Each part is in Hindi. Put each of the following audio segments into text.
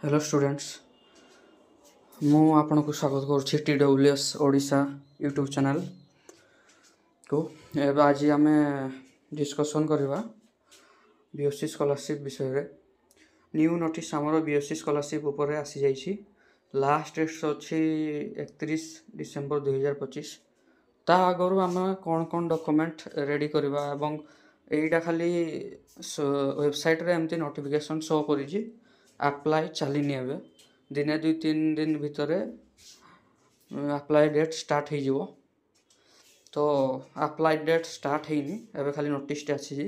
हेलो स्टूडेंट्स मु आपन को स्वागत करुच्ची TWS ओडिशा यूट्यूब चैनल को एबे आज आम डिस्कसन करवा बीओसी स्कॉलरशिप विषय रे न्यू नोटिस आमर बीओसी स्कॉलरशिप ऊपर आसी जाइए लास्ट डेट अच्छी 31 डिसेम्बर 2025 ता आगर आम कौन कौन डॉक्यूमेंट रेडी करवा एवं एटा खाली वेबसाइट रे एमती नोटिफिकेशन शो करी अप्लाई चलनी ए दिने 2-3 दिन भितर अप्लाई डेट स्टार्ट हो तो अप्लाई डेट स्टार्ट होनी एवं खाली नोटिस आसी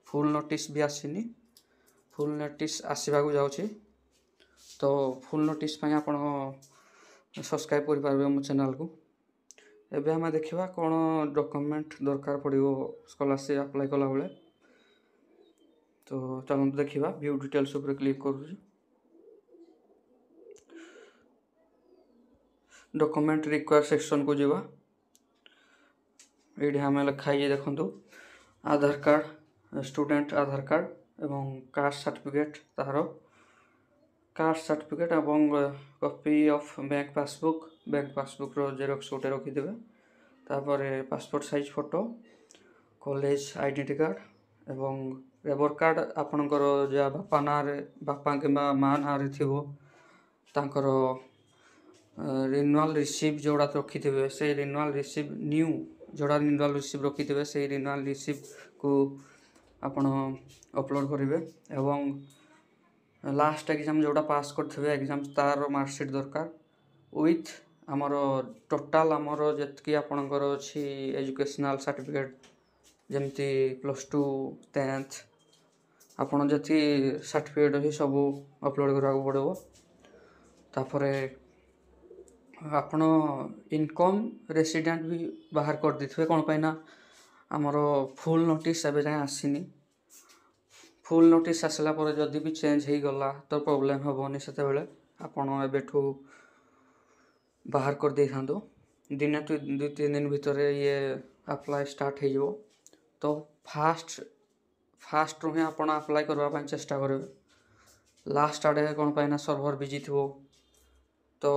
फुल नोटिस भी आसीनी फुल नोटिस आसवा जाऊँगी तो फुल नोटिस आप सब्सक्राइब कर मो चैनल को एबे हम देखा कौन डॉक्यूमेंट दरकार पड़ो स्कॉलरशिप अप्लाई कला बेले तो चलते देखा व्यू डिटेल्स ऊपर क्लिक करूँ डॉक्यूमेंट रिक्वायर सेक्शन को जीवा ये आम लिखाई देखु Aadhaar card student Aadhaar card एवं कास्ट सर्टिफिकेट तार कास्ट सर्टिफिकेट एवं कॉपी ऑफ बैंक पासबुक रो जेरॉक्स गोटे रखिदे तापर passport size photo college identity card एवं रेबर कार्ड आपणकर जहाँ बापा ना बापा कि माँ ना थोर रिन्यूअल रिसीव जोड़ा रखिथे से रिन्यूअल रिसीव न्यू जोड़ा रिन्यूअल रिसीव रखिथे से रिन्यूअल रिसीव को आपण अपलोड करेंगे एवं लास्ट एग्जाम जोड़ा पास करते एग्जाम तार मार्कशीट दरकार विथ आमर टोटाल आमर जी आपणकर अच्छी एजुकेशनल सर्टिफिकेट जमती +2 10th आपड़ जी सर्टिफिकेट अच्छी सब अपलोड करने पड़ो तापर आपण इनकम रेसिडेंट भी बाहर कर देथिबे कोन पाइना हमर फुल नोटिस एबे जाय आसीनी फुल नोटिस आसला पर जदि भी चेंज हो गला तो प्रॉब्लम हेबोनी सेते बेले आपण एबेठू बाहर कर दे थांदो दिन 2-3 दिन भीतर ये अप्लाई स्टार्ट हो तो फास्ट रू ही आपण अप्लाई करबा चेष्टा करेंगे लास्ट आड़े कोन पाइना सर्वर बिजी थो तो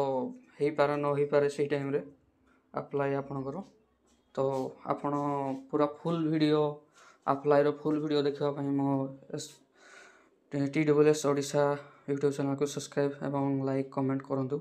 हो पारे न हो पारे से टाइम रे अप्लाई आपणकर तो आपण पूरा फुल वीडियो अप्लाई रो फुल वीडियो देखा मो TWS ओडिशा यूट्यूब चैनल को सब्सक्राइब एवं लाइक कमेंट करूँ।